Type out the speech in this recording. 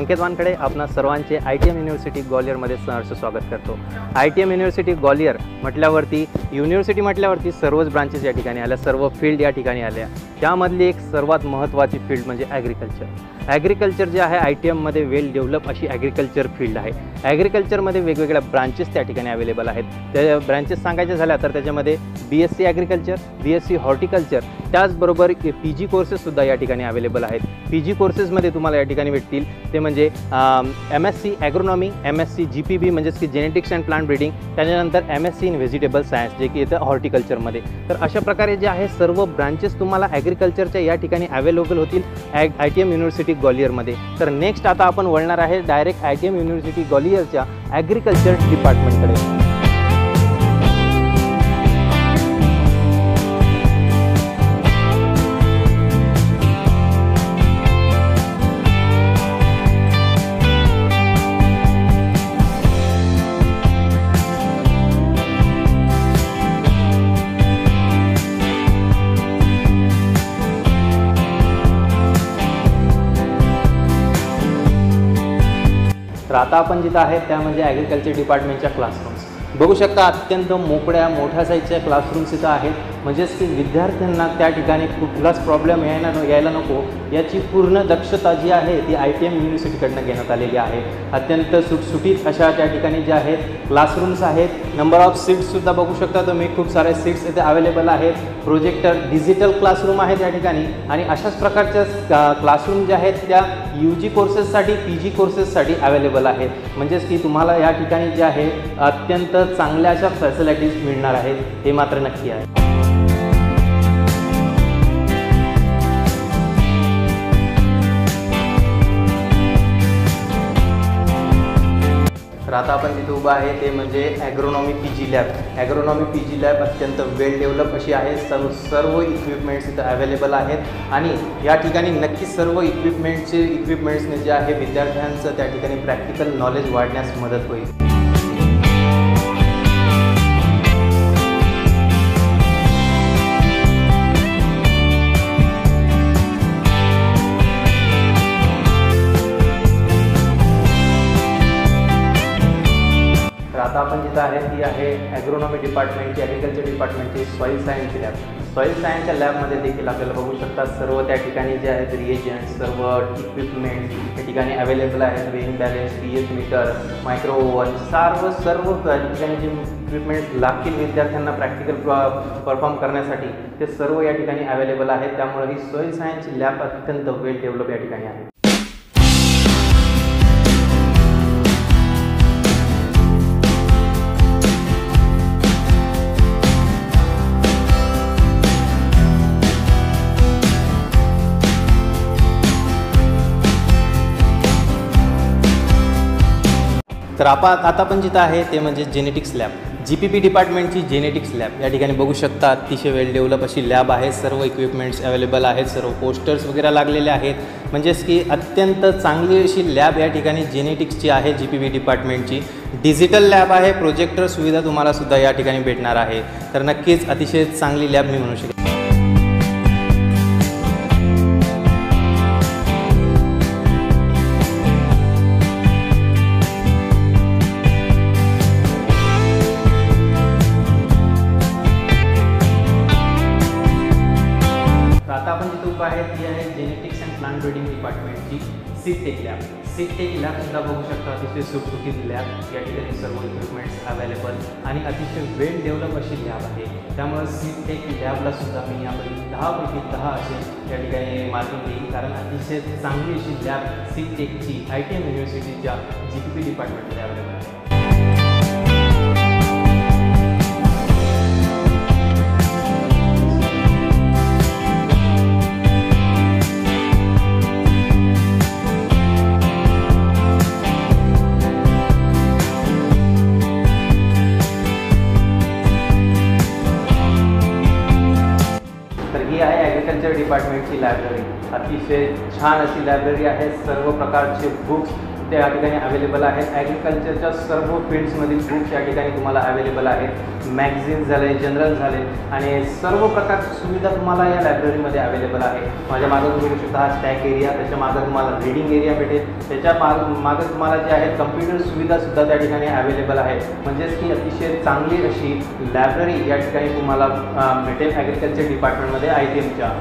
संकेत वानखडे आपणा सर्वांचे ITM युनिव्हर्सिटी ग्वालियरमध्ये सहर्ष स्वागत करतो। ITM युनिव्हर्सिटी ग्वालियर म्हटल्यावरती सर्वच ब्रांचेस या ठिकाणी आल्या, सर्व फील्ड या ठिकाणी आल्या। त्यामधली एक सर्वात महत्त्वाची फील्ड म्हणजे ॲग्रिकल्चर जे आहे ITM मध्ये वेल डेव्हलप अशी ॲग्रिकल्चर फील्ड आहे। ॲग्रिकल्चरमध्ये वेगवेगळ्या ब्रांचेस त्या ठिकाणी अवेलेबल आहेत। त्या ब्रांचेस सांगायचे झाल्या तर त्याच्यामध्ये BSc ॲग्रिकल्चर, BSc हॉर्टिकल्चर, त्याचबरोबर PG कोर्सेससुद्धा या ठिकाणी अवेलेबल आहेत। PG कोर्सेसमध्ये तुम्हाला या ठिकाणी भेटतील ते म्हणजे MSc ॲग्रोनॉमी, MSc GPB म्हणजेच की जेनेटिक्स अँड प्लांट ब्रीडिंग, त्याच्यानंतर MSc इन व्हेजिटेबल सायन्स जे की येतं हॉर्टिकल्चरमध्ये। तर अशा प्रकारे जे आहे सर्व ब्रांचेस तुम्हाला ॲग्रिकल्चरच्या या ठिकाणी अवेलेबल होतील ITM युनिव्हर्सिटी ग्वालियरमध्ये। तर नेक्स्ट आता आपण वळणार आहे डायरेक्ट ITM युनिव्हर्सिटी ग्वालियरच्या ॲग्रिकल्चर डिपार्टमेंटकडे। तर आता आपण जिथं आहे त्या म्हणजे ॲग्रिकल्चर डिपार्टमेंटच्या क्लासरूम्स बघू शकता। अत्यंत मोकळ्या मोठ्या साईजच्या क्लासरूम्स इथं आहेत, म्हणजेच की विद्यार्थ्यांना त्या ठिकाणी कुठलाच प्रॉब्लेम यायला नको याची पूर्ण दक्षता जी आहे ती ITM युनिव्हर्सिटीकडनं घेण्यात आलेली आहे। अत्यंत सुटसुटीत अशा त्या ठिकाणी जे आहेत क्लासरूम्स आहेत। नंबर ऑफ सीट्ससुद्धा बघू शकता तुम्ही, खूप सारे सीट्स इथे अवेलेबल आहेत। प्रोजेक्टर डिजिटल क्लासरूम आहे त्या ठिकाणी, आणि अशाच प्रकारच्या क्लासरूम जे आहेत त्या UG कोर्सेससाठी PG कोर्सेससाठी अवेलेबल आहेत। म्हणजेच की तुम्हाला या ठिकाणी जे आहे अत्यंत चांगल्या अशा फॅसिलिटीज मिळणार आहेत, हे मात्र नक्की आहे। तर आता आपण जिथे उभा आहे ते म्हणजे agronomy PG lab. Agronomy PG lab अत्यंत वेल डेव्हलप अशी आहे। सर्व इक्विपमेंट्स इथं अवेलेबल आहेत, आणि या ठिकाणी नक्की सर्व इक्विपमेंट्सने जे आहे विद्यार्थ्यांचं त्या ठिकाणी प्रॅक्टिकल नॉलेज वाढण्यास मदत होईल। आता आपण जिथं आहे ती आहे ॲग्रोनॉमी डिपार्टमेंटची, ॲग्रिकल्चर डिपार्टमेंटची सॉईल सायन्सची लॅब। सॉईल सायन्सच्या लॅबमध्ये देखील आपल्याला बघू शकता सर्व त्या ठिकाणी जे आहेत रिएजंट्स, सर्व इक्विपमेंट्स त्या ठिकाणी अवेलेबल आहेत। Weighing balance, pH meter, micro oven, सर्व त्या ठिकाणी जे इक्विपमेंट्स लागतील विद्यार्थ्यांना प्रॅक्टिकल परफॉर्म करण्यासाठी ते सर्व या ठिकाणी अवेलेबल आहेत। त्यामुळे ही सॉईल सायन्सची लॅब अत्यंत वेल डेव्हलप या ठिकाणी आहे। तर आता आपण जिथं आहे ते म्हणजे जेनेटिक्स लॅब, GPP डिपार्टमेंटची जेनेटिक्स लॅब। या ठिकाणी बघू शकता अतिशय वेल डेव्हलप अशी लॅब आहे। सर्व इक्विपमेंट्स अवेलेबल आहेत, सर्व पोस्टर्स वगैरे लागलेले आहेत, म्हणजेच की अत्यंत चांगली अशी लॅब या ठिकाणी जेनेटिक्सची आहे। GPP डिपार्टमेंटची डिजिटल लॅब आहे, प्रोजेक्टर सुविधा तुम्हाला सुद्धा या ठिकाणी भेटणार आहे। तर नक्कीच अतिशय चांगली लॅब मी म्हणू शकेन। आता आपण जिथे उभा आहे ती आहे जेनेटिक्स अँड प्लांट ब्रीडिंग डिपार्टमेंटची सीडटेक लॅब। सीडटेक लॅबसुद्धा बघू शकता, अतिशय सुटसुटीत लॅब। या ठिकाणी सर्व इक्विपमेंट्स अवेलेबल आणि अतिशय वेल डेव्हलप अशी लॅब आहे। त्यामुळे सीडटेक लॅबला सुद्धा मी यापैकी 10 पैकी 10 असे या ठिकाणी मार्किंग देईल, कारण अतिशय चांगली अशी लॅब सीडटेकची ITM युनिव्हर्सिटीच्या GPP डिपार्टमेंटमध्ये अवेलेबल आहे। ही आहे ॲग्रिकल्चर डिपार्टमेंटची लायब्ररी। अतिशय छान अशी लायब्ररी आहे। सर्व प्रकारचे बुक्स त्या ठिकाणी अवेलेबल आहेत. ॲग्रिकल्चरच्या सर्व फील्ड्समधील बुक्स या ठिकाणी तुम्हाला अवेलेबल आहेत. मॅगझिन्स झाले, जनरल झाले आणि सर्व प्रकारची सुविधा तुम्हाला या लायब्ररीमध्ये अवेलेबल आहे. माझ्या मागं तुम्ही बघू शकता हा स्टॅक एरिया, त्याच्या मागं तुम्हाला रीडिंग एरिया भेटेल. त्याच्या मागं तुम्हाला जे आहे कम्प्युटर सुविधासुद्धा त्या ठिकाणी अवेलेबल आहे. म्हणजेच की अतिशय चांगली अशी लायब्ररी या ठिकाणी तुम्हाला भेटेल ॲग्रिकल्चर डिपार्टमेंटमध्ये ITMच्या.